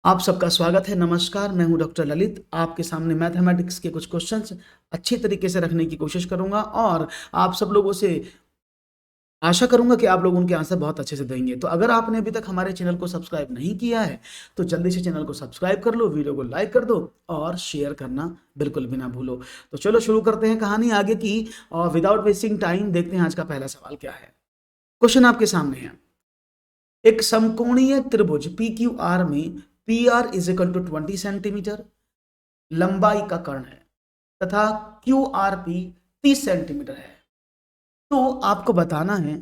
आप सबका स्वागत है। नमस्कार, मैं हूं डॉक्टर ललित। आपके सामने मैथमेटिक्स के कुछ क्वेश्चंस अच्छी तरीके से रखने की कोशिश करूंगा और आप सब लोगों से आशा करूंगा कि आप लोग उनके आंसर बहुत अच्छे से देंगे। तो अगर आपने अभी तक हमारे चैनल को सब्सक्राइब नहीं किया है तो जल्दी से चैनल को सब्सक्राइब कर लो, वीडियो को लाइक कर दो और शेयर करना बिल्कुल भी ना भूलो। तो चलो शुरू करते हैं कहानी आगे की और विदाउट वेस्टिंग टाइम देखते हैं आज का पहला सवाल क्या है। क्वेश्चन आपके सामने है। एक समकोणीय त्रिभुज पी क्यू आर में P R is equal to 20 centimetre लंबाई का कर्ण है तथा क्यू आर पी 30 सेंटीमीटर है। तो आपको बताना है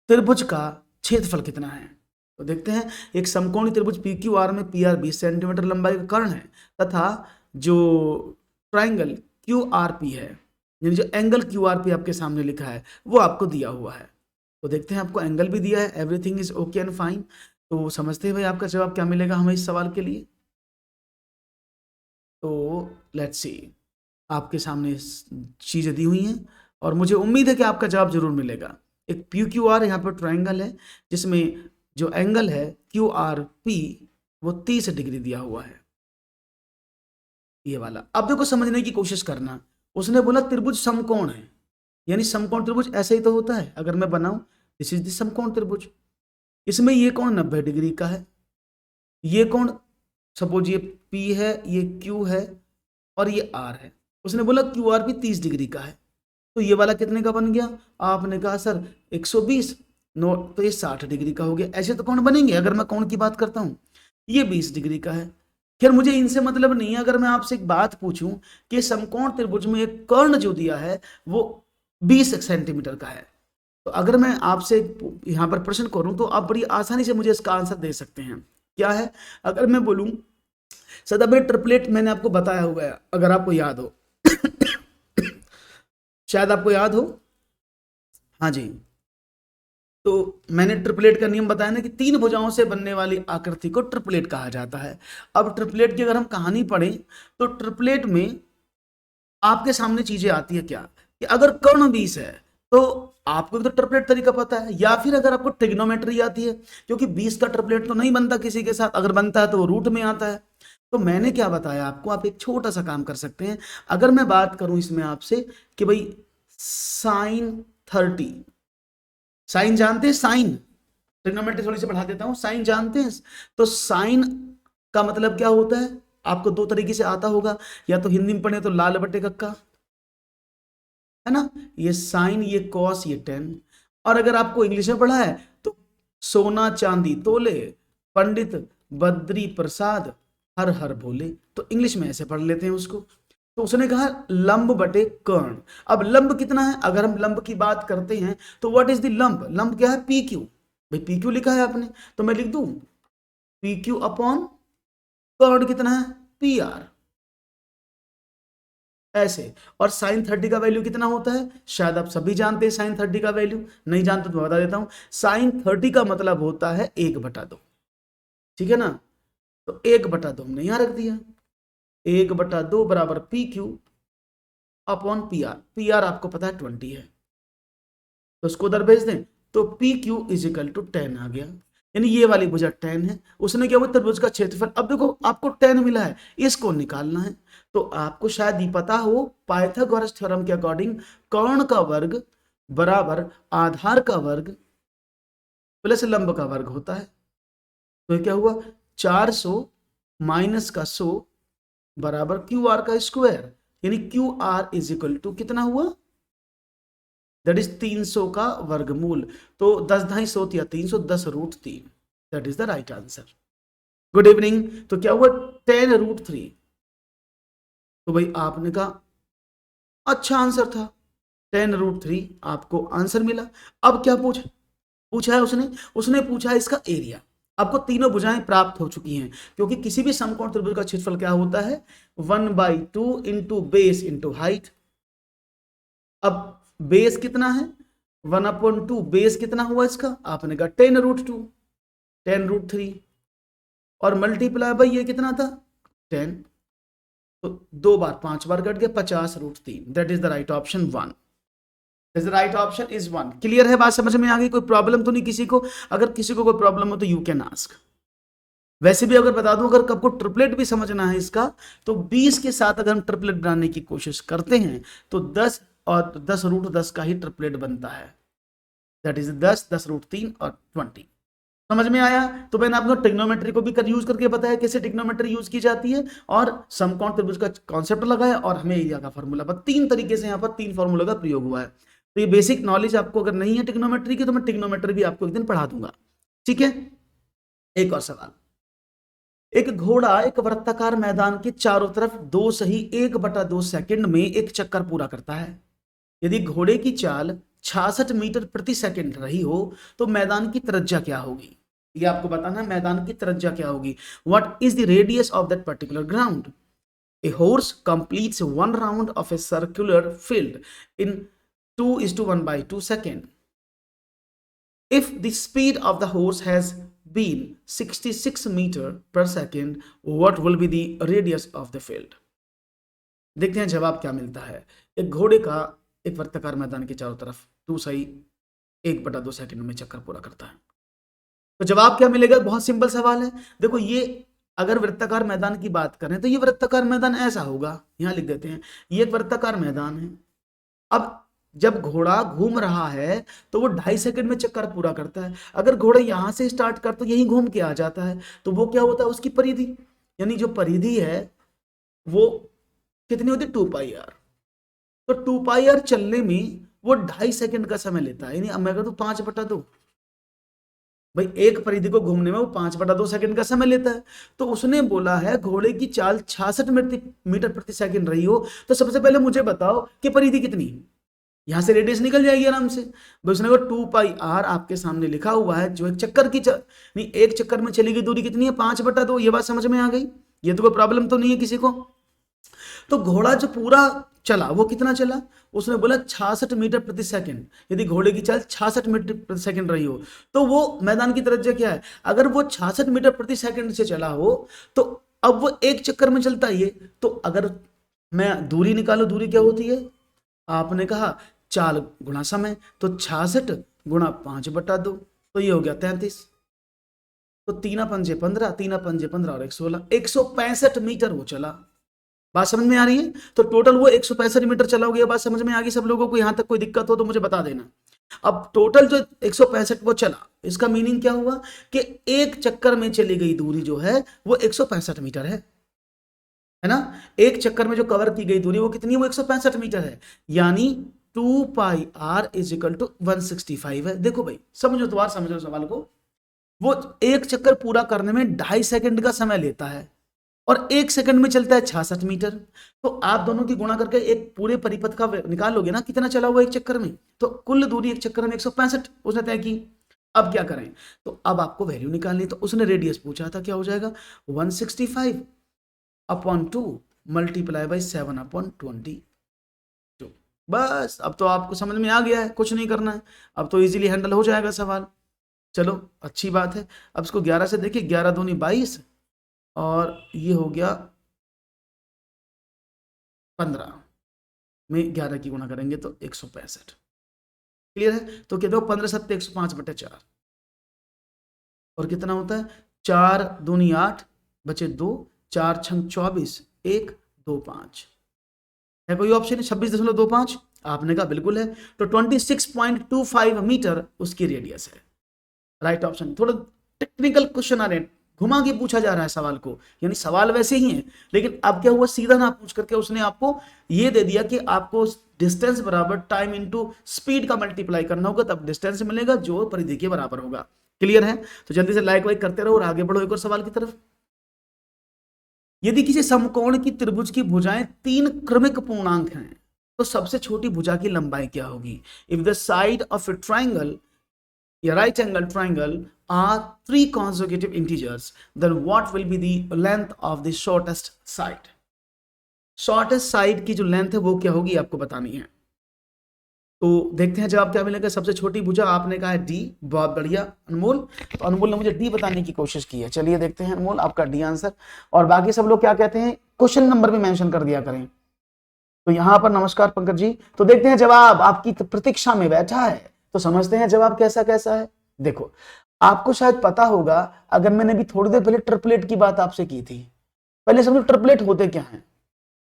त्रिभुज का क्षेत्रफल कितना है। तो देखते हैं, एक समकोणीय त्रिभुज पी क्यू आर में पी आर 20 सेंटीमीटर लंबाई का कर्ण है तथा जो ट्राइंगल क्यू आर पी है, यानी जो एंगल क्यू आर पी आपके सामने लिखा है वो आपको दिया हुआ है। तो देखते हैं, आपको एंगल भी दिया है, everything is okay and fine. तो समझते हैं भाई आपका जवाब क्या मिलेगा हमें इस सवाल के लिए। तो लेट्स सी, आपके सामने चीजें दी हुई हैं और मुझे उम्मीद है कि आपका जवाब जरूर मिलेगा। एक पी क्यू आर यहाँ पर ट्राइंगल है जिसमें जो एंगल है क्यू आर पी वो 30 डिग्री दिया हुआ है, ये वाला। अब देखो समझने की कोशिश करना। उसने बोला त्रिभुज समकोण है, यानी समकोण त्रिभुज ऐसे ही तो होता है। अगर मैं बनाऊं दिस इज द समकोण त्रिभुज, इसमें ये कोण 90 डिग्री का है, ये कोण सपोज ये P है, ये Q है और ये R है। उसने बोला क्यू आर भी 30 डिग्री का है, तो ये वाला कितने का बन गया? आपने कहा सर 120, नो तो ये 60 डिग्री का हो गया। ऐसे तो कोण बनेंगे। अगर मैं कोण की बात करता हूं, ये 20 डिग्री का है। खैर मुझे इनसे मतलब नहीं है। अगर मैं आपसे एक बात पूछूं कि समकोण त्रिभुज में एक कर्ण जो दिया है वो 20 सेंटीमीटर का है, तो अगर मैं आपसे यहाँ पर प्रश्न करूं तो आप बड़ी आसानी से मुझे इसका आंसर दे सकते हैं। क्या है? अगर मैं बोलूं सदाबे ट्रिपलेट, मैंने आपको बताया हुआ है, अगर आपको याद हो शायद आपको याद हो। हाँ जी, तो मैंने ट्रिपलेट का नियम बताया ना कि 3 भुजाओं से बनने वाली आकृति को ट्रिपलेट कहा जाता है। अब ट्रिपलेट की अगर हम कहानी पढ़ें तो ट्रिपलेट में आपके सामने चीजें आती है क्या, कि अगर कर्ण 20 है तो आपको तो ट्रिपलेट तरीका पता है, या फिर अगर आपको ट्रिग्नोमेट्री आती है, क्योंकि 20 का ट्रिपलेट तो नहीं बनता किसी के साथ, अगर बनता है तो वो रूट में आता है। तो मैंने क्या बताया आपको, आप एक छोटा सा काम कर सकते हैं। अगर मैं बात करूं इसमें आपसे कि भाई साइन 30, साइन जानते हैं? साइन ट्रिग्नोमेट्री थोड़ी सी बढ़ा देता हूं, साइन जानते हैं? तो साइन का मतलब क्या होता है आपको दो तरीके से आता होगा, या तो हिंदी में पढ़े तो लाल बटे कक्का, है ना, ये साइन, ये कॉस, ये टेन। और अगर आपको इंग्लिश में पढ़ा है तो सोना चांदी तोले, पंडित बद्री प्रसाद, हर हर भोले। तो इंग्लिश में ऐसे पढ़ लेते हैं उसको। तो उसने कहा लंब बटे कर्ण। अब लंब कितना है? अगर हम लंब की बात करते हैं तो व्हाट इज द लंब? लंब क्या है? P Q. भाई पी क्यू लिखा है आपने तो मैं लिख दूं पी क्यू अपॉन कर्ण कितना है? पी आर, ऐसे। और साइन 30 का वैल्यू कितना होता है? शायद आप सभी जानते हैं साइन 30 का वैल्यू, नहीं जानते तो मैं बता देता हूं। साइन 30 का मतलब होता है 1/2, ठीक है ना। तो 1/2 हमने यहां रख दिया, 1/2 बराबर P Q upon P R. P R आपको पता है 20 है, तो उसको उधर भेज दें तो P Q is equal to 10 आ गया, यानी ये वाली भुजा 10 है। उसने क्या बोला? त्रिभुज का क्षेत्रफल। अब देखो आपको 10 मिला है, इसको निकालना है। तो आपको शायद ये पता हो, पाइथागोरस थ्योरम के अकॉर्डिंग कर्ण का वर्ग बराबर आधार का वर्ग प्लस लंब का वर्ग होता है। तो क्या हुआ? 400 माइनस का 100 बराबर क्यू आर का स्क्वायर, यानी Q R is equal to कितना हुआ? दैट इज 300 का वर्गमूल। तो 10 ढाई 100 या 300, 10√3, that is the right answer. Good evening. तो क्या हुआ? 10√3। तो भाई आपने कहा अच्छा आंसर था, 10√3 आपको आंसर मिला। अब क्या पूछा पूछा है उसने? उसने पूछा है इसका एरिया। आपको तीनों भुजाएं प्राप्त हो चुकी हैं, क्योंकि किसी भी समकोण त्रिभुज का क्षेत्रफल क्या होता है? 1/2 इंटू बेस इंटू हाइट। अब बेस कितना है? 1/2। बेस कितना हुआ इसका? आपने कहा 10√2, 10√3 और मल्टीप्लाई बाई ये कितना था? 10। तो 2 बार 5 बार कट गया, 50√3। That is the right option 1। Is the right option is 1। Clear है? बात समझ में आ गई? कोई प्रॉब्लम तो नहीं किसी को? अगर किसी को कोई प्रॉब्लम हो तो यू कैन आस्क। वैसे भी अगर बता दूं, अगर आपको ट्रिपलेट भी समझना है इसका, तो 20 के साथ अगर हम ट्रिपलेट बनाने की कोशिश करते हैं तो 10 और 10√10 का ही ट्रिपलेट बनता है, दैट इज 10, 10√3 और 20। समझ में आया? तो मैंने आपको ट्रिग्नोमेट्री को भी यूज करके बताया कैसे ट्रिग्नोमेट्री यूज की जाती है, और समकोण त्रिभुज का कॉन्सेप्ट लगाया, और हमें एरिया का फॉर्मूला पर 3 तरीके से यहाँ पर 3 फॉर्मूला का प्रयोग हुआ है। तो ये बेसिक नॉलेज आपको अगर नहीं है ट्रिग्नोमेट्री की, तो मैं ट्रिग्नोमेट्री भी आपको एक दिन पढ़ा दूंगा। ठीक है, एक और सवाल। एक घोड़ा एक वृत्ताकार मैदान के चारों तरफ 2 सेकंड में एक चक्कर पूरा करता है। यदि घोड़े की चाल 66 मीटर प्रति सेकंड रही हो तो मैदान की त्रिज्या क्या होगी? ये आपको बताना है मैदान की त्रिज्या क्या होगी। What is the radius of that particular ground? A horse completes 1 round of a circular field in 2:1/2 second. If the speed of the horse has been 66 meters per second, what will be the radius of the field? देखते हैं जवाब क्या मिलता है। एक घोड़े का एक वृत्ताकार मैदान के चारों तरफ 2 सेकंड में चक्कर पूरा करता है, तो जवाब क्या मिलेगा? बहुत सिंपल सवाल है। देखो, ये अगर वृत्ताकार मैदान की बात करें तो ये वृत्ताकार मैदान ऐसा होगा, यहां लिख देते हैं, ये एक वृत्ताकार मैदान है। अब जब घोड़ा घूम रहा है तो वो 2.5 सेकंड में चक्कर पूरा करता है। अगर घोड़ा यहां से स्टार्ट करता है, यहीं घूम के आ जाता है, तो वो क्या होता है? उसकी परिधि, यानी जो परिधि है वो कितनी होती है? 2πr। तो 2πr चलने में वो 2.5 सेकंड का समय लेता है। यानी अब मैं कहता हूं 5/2, भाई एक परिधि को घूमने में वो 5/2 सेकंड का समय लेता है। तो उसने बोला है घोड़े की चाल 66 मीटर प्रति सेकंड रही हो, तो सबसे पहले मुझे बताओ कि परिधि कितनी है। यहां से रेडियस निकल जाएगी आराम से। उसने कहा 2πr आपके सामने लिखा हुआ है, जो एक चक्कर की नहीं, एक चक्कर में चली गई दूरी कितनी है? 5/2। ये बात समझ में आ गई? ये तो कोई प्रॉब्लम तो नहीं है किसी को। तो घोड़ा जो पूरा चला वो कितना चला? उसने बोला 66 मीटर प्रति सेकंड। यदि घोड़े की चाल 66 मीटर प्रति सेकंड रही हो तो वो मैदान की त्रिज्या क्या है? अगर वो 66 मीटर प्रति सेकंड से चला हो तो अब वो एक चक्कर में चलता ही है। तो अगर मैं दूरी निकालो, दूरी क्या होती है? आपने कहा चाल गुणा समय, तो 66 गुणा 5/2, तो ये हो गया 33। तो 3×5 = 15, 3×5 = 15 और 1 16, 165 मीटर वो चला। बात समझ में आ रही है? तो टोटल वो 165 मीटर चला हो गया। बात समझ में आ गई सब लोगों को? यहां तक कोई दिक्कत हो तो मुझे बता देना। अब टोटल जो 165 वो चला, इसका मीनिंग क्या हुआ कि एक चक्कर में चली गई दूरी जो है वो 165 मीटर है ना? एक चक्कर में जो कवर की गई दूरी वो कितनी है? वो 165 मीटर है। यानी 2πr = 165 है। देखो भाई, समझो तो समझो सवाल को। वो एक चक्कर पूरा करने में 2.5 सेकंड का समय लेता है और 1 सेकंड में चलता है 66 मीटर। तो आप दोनों की गुणा करके एक पूरे परिपथ का निकाल लोगे ना, कितना चला हुआ एक चक्कर में। तो कुल दूरी एक चक्कर में 165 उसने तय की। अब क्या करें? तो अब आपको वैल्यू निकालनी। तो उसने रेडियस पूछा था, क्या हो जाएगा? 165/2 × 7/22। बस अब तो आपको समझ में आ गया है, कुछ नहीं करना है, अब तो इजीली हैंडल हो जाएगा सवाल। चलो अच्छी बात है। अब इसको 11 से देखिए, 11 दूनी 22 और ये हो गया 15 में 11 की गुणा करेंगे तो 165। क्लियर है? तो कहते हो 15 × 7 = 105/4 और कितना होता है? 4 दूनी 8 बचे 2, 4 × 6 = 24, 1 2 5 है। कोई ऑप्शन है? 26.25 आपने कहा बिल्कुल है। तो 26.25 मीटर उसकी रेडियस है। Right option. थोड़ा टेक्निकल क्वेश्चन आ रहे हैं, घुमा के पूछा जा रहा है सवाल को, यानी सवाल वैसे ही है लेकिन अब क्या हुआ, सीधा ना पूछ करके उसने आपको ये दे दिया कि आपको डिस्टेंस बराबर टाइम इनटू स्पीड का मल्टीप्लाई करना होगा, तब डिस्टेंस मिलेगा जो परिधि के बराबर होगा। क्लियर है? तो जल्दी से लाइक वाइक करते रहो और आगे बढ़ो एक और सवाल की तरफ। यदि किसी समकोण की त्रिभुज की भुजाएं 3 क्रमिक पूर्णांक हैं तो सबसे छोटी भुजा की लंबाई क्या होगी? If the side of a triangle या right angle triangle are 3 consecutive integers, then what will be the length of the shortest side? shortest side की जो लेंथ है वो क्या होगी आपको बतानी है। तो देखते हैं जवाब क्या मिलेगा। सबसे छोटी भुजा आपने कहा है डी, बहुत बढ़िया अनमोल। तो अनमोल ने मुझे डी बताने की कोशिश की है। चलिए देखते हैं अनमोल आपका डी आंसर, और बाकी सब लोग क्या कहते हैं क्वेश्चन नंबर भी मेंशन कर दिया करें। तो यहां पर नमस्कार पंकज जी। तो देखते हैं जवाब आपकी प्रतीक्षा में बैठा है, तो समझते हैं जवाब कैसा कैसा है। देखो आपको शायद पता होगा, अगर मैंने भी थोड़ी देर पहले ट्रिपलेट की बात आपसे की थी, पहले समझो ट्रिपलेट होते क्या हैं,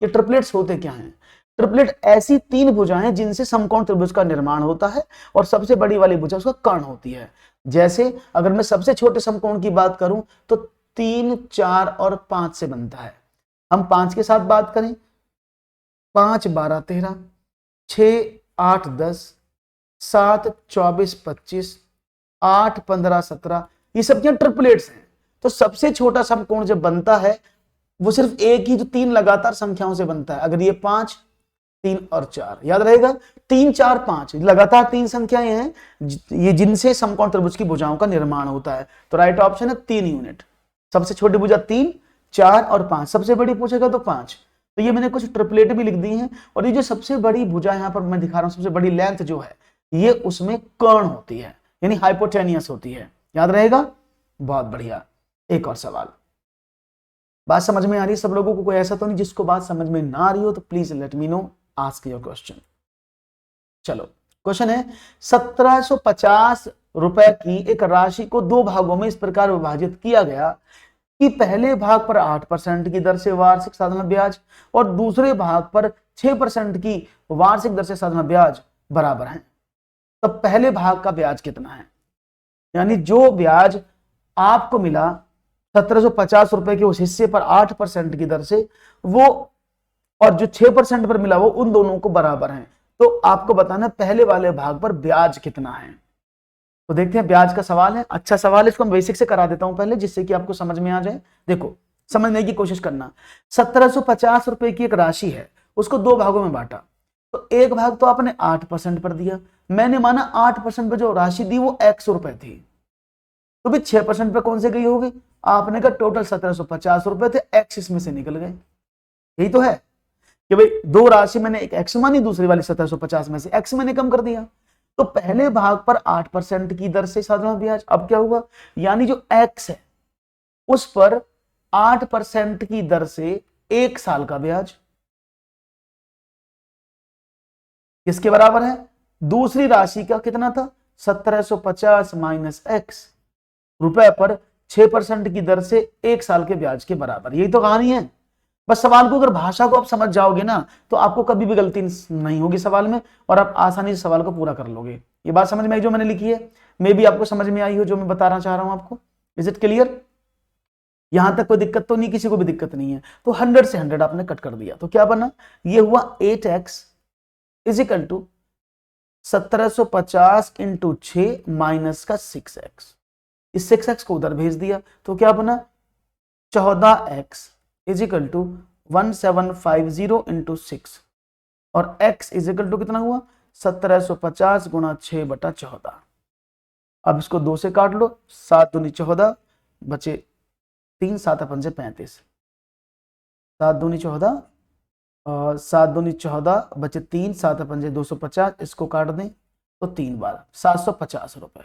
ये ट्रिपलेट्स होते क्या हैं। ट्रिपलेट ऐसी तीन भुजाएं जिनसे समकोण त्रिभुज का निर्माण होता है और सबसे बड़ी वाली भुजा उसका कर्ण होती है। जैसे अगर मैं सबसे छोटे समकोण की बात करूं तो 3, 4 और 5 से बनता है। हम 5 के साथ बात करें, 5 12 13, 6 8 10, 7 24 25, 8 15 17, ये सब क्या ट्रिपलेट्स हैं। तो सबसे छोटा समकोण जब बनता है वो सिर्फ एक ही जो तीन लगातार संख्याओं से बनता है। अगर ये 5, 3 और 4 याद रहेगा, 3 4 5 लगातार तीन संख्याएं हैं ये जिनसे समकोण त्रिभुज की भुजाओं का निर्माण होता है। तो राइट ऑप्शन है 3 यूनिट। सबसे छोटी भुजा 3, 4 और 5, सबसे बड़ी पूछेगा तो 5। तो ये मैंने कुछ ट्रिपलेट भी लिख दी हैं। और ये जो सबसे बड़ी भुजा यहां पर मैं दिखा रहा हूं, सबसे बड़ी लेंथ जो है ये उसमें कर्ण होती है, यानी हाइपोटेनियस होती है। याद रहेगा, बहुत बढ़िया। एक और सवाल, बात समझ में आ रही है सब लोगों को? कोई ऐसा तो नहीं जिसको बात समझ में ना आ रही हो? तो please let me know, ask your question. चलो, क्वेश्चन है 1750 रुपए की एक राशि को दो भागों में इस प्रकार विभाजित किया गया कि पहले भाग पर 8% की दर से वार्षिक साधारण ब्याज और दूसरे भाग पर 6% की वार्षिक दर से साधारण ब्याज बराबर है। तो पहले भाग का ब्याज कितना है? यानी जो ब्याज आपको मिला 1750 रुपए के उस हिस्से पर 8% की दर से, वो और जो 6% पर मिला वो उन दोनों को बराबर है। तो आपको बताना पहले वाले भाग पर ब्याज कितना है। तो देखते हैं, ब्याज का सवाल है, अच्छा सवाल है। इसको हम बेसिक से करा देता हूं पहले, जिससे कि आपको समझ में आ जाए। देखो, समझने की कोशिश करना। 1750 रुपए की एक राशि है, उसको दो भागों में बांटा। तो एक भाग तो आपने 8% पर दिया, मैंने माना 8% पर जो राशि दी वो 100 रुपए थी, तो भी 6% पे कौन से गई होगी? आपने कहा टोटल 1750 रुपए थे, एक्स इसमें से निकल गए। यही तो है कि भाई दो राशि मैंने एक एक्स मानी, दूसरी वाली 1750 में से एक्स मैंने कम कर दिया। तो पहले भाग पर 8% की दर से साधारण ब्याज, अब क्या हुआ, यानी जो एक्स है उस पर 8% की दर से एक साल का ब्याज किसके बराबर है? दूसरी राशि का कितना था? 1750 माइनस एक्स रुपए पर 6% की दर से एक साल के ब्याज के बराबर। यही तो कहानी है। बस सवाल को अगर भाषा को आप समझ जाओगे ना तो आपको कभी भी गलती नहीं होगी सवाल में, और आप आसानी से सवाल को पूरा कर लोगे। ये बात समझ में आई जो मैंने लिखी है? मे भी आपको समझ में आई हो जो मैं बताना चाह रहा हूं आपको। Is it clear? यहां तक कोई दिक्कत तो नहीं, किसी को भी दिक्कत नहीं है? तो 100 से 100 आपने कट कर दिया, तो क्या बना? ये हुआ 8x is equal to 1750 into 6 minus का 6x। इस 6x को उधर भेज दिया, तो क्या बना? 14x is equal to 1750 into 6, और x इज इक्वल टू कितना हुआ? 1750 गुणा 6/14। अब इसको 2 से काट लो, 7 दूनी 14, बचे 3, 7 अपन से 35, 7 दूनी 14 और 7 दूनी 14, बचे 3, 7 अपन से 250, इसको काट दें तो 3 बार 750 रुपए।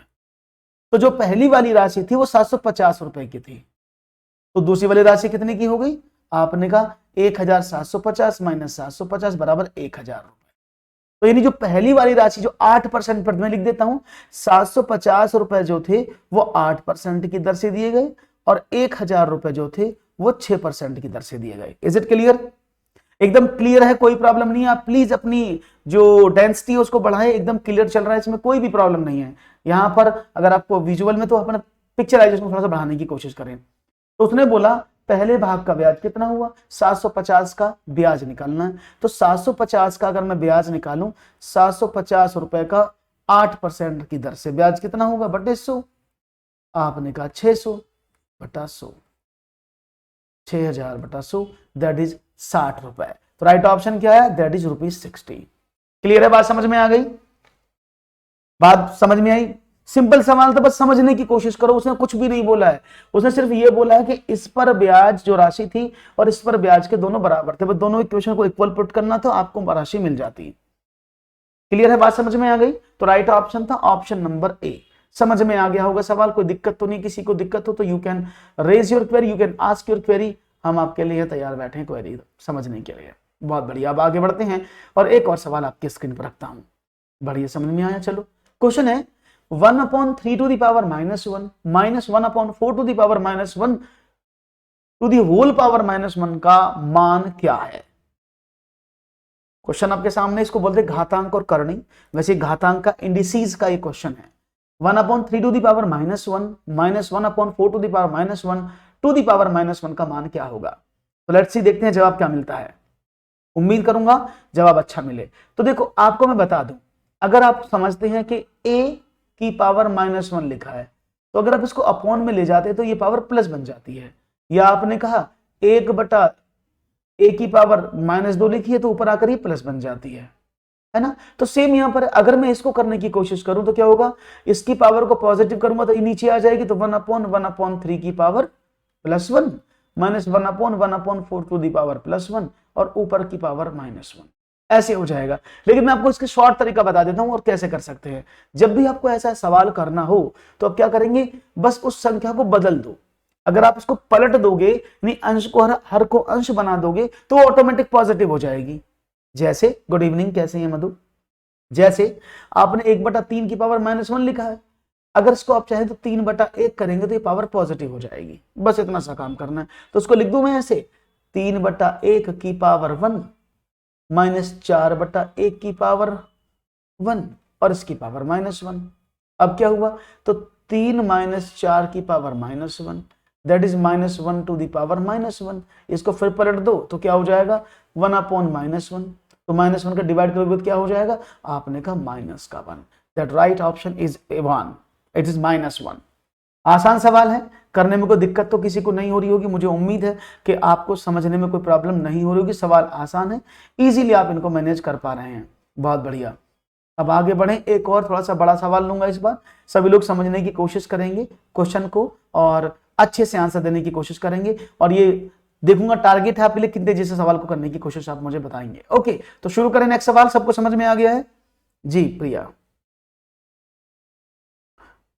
तो जो पहली वाली राशि थी वो 750 रुपए की थी, तो दूसरी वाली राशि कितने की हो गई? आपने कहा 1750 माइनस 750 बराबर 1000 रुपए। तो यानी जो पहली वाली राशि जो 8% पर, मैं लिख देता हूं 750 रुपए जो थे वो 8% की दर से दिए गए, और 1000 रुपए जो थे वो 6% की दर से दिए गए। Is it clear? एकदम क्लियर है, कोई प्रॉब्लम नहीं है। आप प्लीज अपनी जो डेंसिटी है उसको बढ़ाएं, एकदम क्लियर चल रहा है, इसमें कोई भी प्रॉब्लम नहीं है। यहां पर अगर आपको विजुअल में, तो अपना पिक्चराइजेशन थोड़ा सा बढ़ाने की कोशिश करें। तो उसने बोला पहले भाग का ब्याज कितना हुआ? 750 का ब्याज निकालना है। तो 750 का अगर मैं ब्याज निकालूं, 750 रुपए का 8% की दर से ब्याज कितना होगा? बटे 100। आपने कहा 600 बटा 100, 6000 बटा 100, दैट इज 60 रुपए। तो राइट ऑप्शन क्या है? That is ₹60। क्लियर है? बात समझ में आ गई? बात समझ में आई? सिंपल सवाल था, बस समझने की कोशिश करो। उसने कुछ भी नहीं बोला है, उसने सिर्फ ये बोला है कि इस पर ब्याज जो राशि थी और इस पर ब्याज के दोनों बराबर थे, बस दोनों इक्वेशन को इक्वल पुट करना था, आपको राशि मिल जाती। क्लियर है? बात समझ में आ गई? तो राइट ऑप्शन था ऑप्शन नंबर ए। समझ में आ गया होगा सवाल? कोई दिक्कत तो नहीं? किसी को दिक्कत हो तो you can raise your query, you can ask your query. हम आपके लिए तैयार बैठे हैं क्वेरी समझने के लिए। बहुत बढ़िया, अब आगे बढ़ते हैं और एक और सवाल आपकी स्क्रीन पर रखता हूं। बढ़िया, समझ में आया? चलो, क्वेश्चन है 1/3 to the power -1 -1/4 to the power -1 to the whole power -1 का मान क्या है? क्वेश्चन आपके सामने, इसको बोलते घातांक और करणी। वैसे घातांक का इंडिसीज का ये क्वेश्चन है। 1/3 to the power -1 -1/4 to the power -1 to the power -1 का मान क्या होगा? तो लेट्स सी, देखते हैं जवाब क्या मिलता है। उम्मीद करूंगा जवाब अच्छा मिले। तो देखो आपको मैं बता दूं, अगर आप समझते हैं कि a की पावर -1 लिखा है, तो अगर आप इसको अपॉन में ले जाते हैं तो ये पावर प्लस बन जाती है। या आपने कहा 1/a की पावर -2 लिखी है, तो ऊपर आकर ये प्लस बन जाती है ना। तो सेम यहां पर अगर मैं इसको करने की कोशिश करूं तो क्या होगा, इसकी पावर को पॉजिटिव करूंगा तो ये नीचे आ जाएगी, तो 1/1/3 की पावर +1 -1/1/4 टू दी पावर +1 और ऊपर की पावर -1, ऐसे हो जाएगा। लेकिन मैं आपको इसके शॉर्ट तरीका बता देता हूं और कैसे कर सकते हैं। जब भी आपको ऐसा सवाल करना हो तो आप क्या करेंगे, बस उस संख्या को बदल दो। अगर आप इसको पलट दोगे, यानी अंश को हर को अंश बना दोगे, तो ऑटोमेटिक पॉजिटिव हो जाएगी। जैसे गुड इवनिंग, कैसे हैं मधु? जैसे आपने 1/3 की पावर -1 लिखा है, अगर इसको आप चाहें तो 3/1 करेंगे तो ये पावर पॉजिटिव हो जाएगी। बस इतना सा काम करना है। तो उसको लिख दूं मैं ऐसे, 3/1 की पावर 1 -4/1 की पावर 1 और इसकी पावर -1। अब क्या हुआ, तो 3 - 4 की power -1, that is -1 to the power -1। इसको फिर पलट दो तो क्या हो जाएगा, 1/-1। तो -1 का डिवाइड करोगे तो क्या हो जाएगा, आपने कहा -1। That right option is 1, it is -1। आसान सवाल है, करने में कोई दिक्कत तो किसी को नहीं हो रही होगी। मुझे उम्मीद है कि आपको समझने में कोई प्रॉब्लम नहीं हो रही होगी। सवाल आसान है, इजीली आप इनको मैनेज कर पा रहे हैं। बहुत बढ़िया। अब आगे बढ़े, एक और थोड़ा सा बड़ा सवाल लूंगा इस बार। सभी लोग समझने की कोशिश करेंगे क्वेश्चन को और अच्छे से आंसर देने की कोशिश करेंगे, और ये देखूंगा टारगेट है आपके लिए कितने जैसे सवाल को करने की कोशिश आप मुझे बताएंगे। ओके, तो शुरू करें नेक्स्ट सवाल। सबको समझ में आ गया है जी? प्रिया,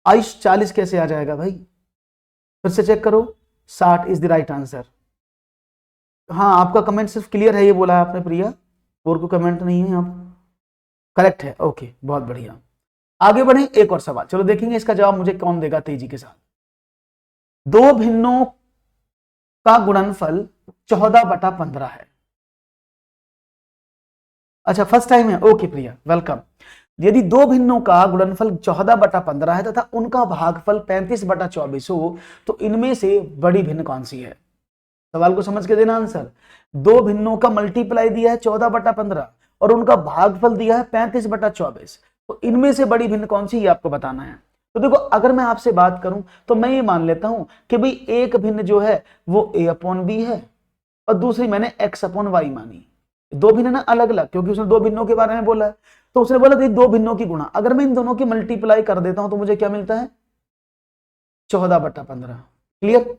आयुष 40 कैसे आ जाएगा भाई? फिर से चेक करो, 60 इज द राइट आंसर। हाँ, आपका कमेंट सिर्फ क्लियर है ये बोला है आपने प्रिया, और कोई कमेंट नहीं है आप, करेक्ट है। ओके, बहुत बढ़िया। आगे बढ़े, एक और सवाल, चलो देखेंगे इसका जवाब मुझे कौन देगा तेजी के साथ। दो भिन्नों का गुणनफल 14/15 है। अच्छा, फर्स्ट टाइम है, ओके प्रिया, वेलकम। यदि दो भिन्नों का गुणनफल 14/15 है तथा उनका भागफल 35/24 हो, तो इनमें से बड़ी भिन्न कौन सी है? सवाल को समझ के देना आंसर। दो भिन्नों का मल्टीप्लाई दिया है 14/15 और उनका भागफल दिया है 35/24, तो इनमें से बड़ी भिन्न कौन सी, ये आपको बताना है। तो देखो, अगर मैं आपसे बात करूं तो मैं ये मान लेता हूं कि भाई एक भिन्न जो है वो a/b है और दूसरी मैंने x/y मानी। दो भिन्न ना अलग अलग, क्योंकि उसने दो भिन्नों के बारे में बोला है, तो उसने बोला था दो भिन्नों की गुणा। अगर मैं इन दोनों की मल्टीप्लाई कर देता हूं तो मुझे क्या मिलता है, 14/15। क्लियर?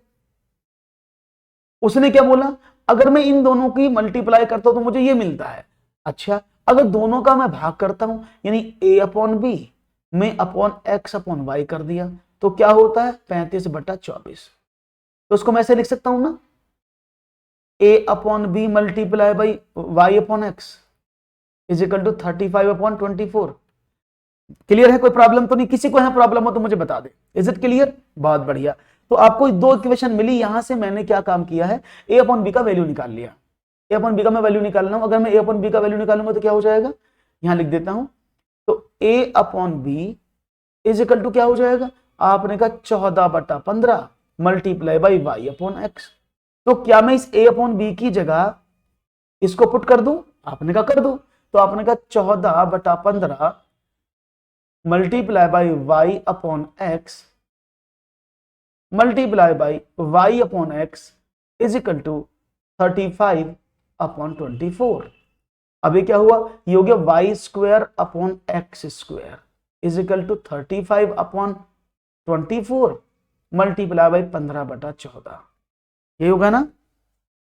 उसने क्या बोला, अगर मैं इन दोनों की मल्टीप्लाई करता हूं तो मुझे ये मिलता है। अच्छा, अगर दोनों का मैं भाग करता हूं, यानी a/b में x/y कर दिया, तो क्या होता है 35/24। तो उसको मैं ऐसे लिख सकता हूं ना, a/b multiply by y/x is equal to 35/24। Clear है? कोई प्रॉब्लम तो नहीं? किसी को है प्रॉब्लम हो तो मुझे बता दे। Is it clear? बहुत बढ़िया। तो आपको दो इक्वेशन मिली, यहां से मैंने क्या काम किया है, a/b का वैल्यू निकाल लिया। a/b का मैं वैल्यू निकालना हूं, अगर मैं a/b का वैल्यू निकालूंगा तो क्या हो जाएगा, यहां लिख देता हूं। तो a/b इज इक्वल टू क्या हो जाएगा, आपने कहा 14/15 मल्टीप्लाई बाई y/x। तो क्या मैं इस a/b की जगह इसको पुट कर दूं? आपने कहा कर दो। तो आपने कहा 14/15 multiply by y/x multiply by y/x is equal to 35/24। अभी क्या हुआ, ये हो गया y² x² is equal to 35/24 multiply by 15/14। ये होगा ना?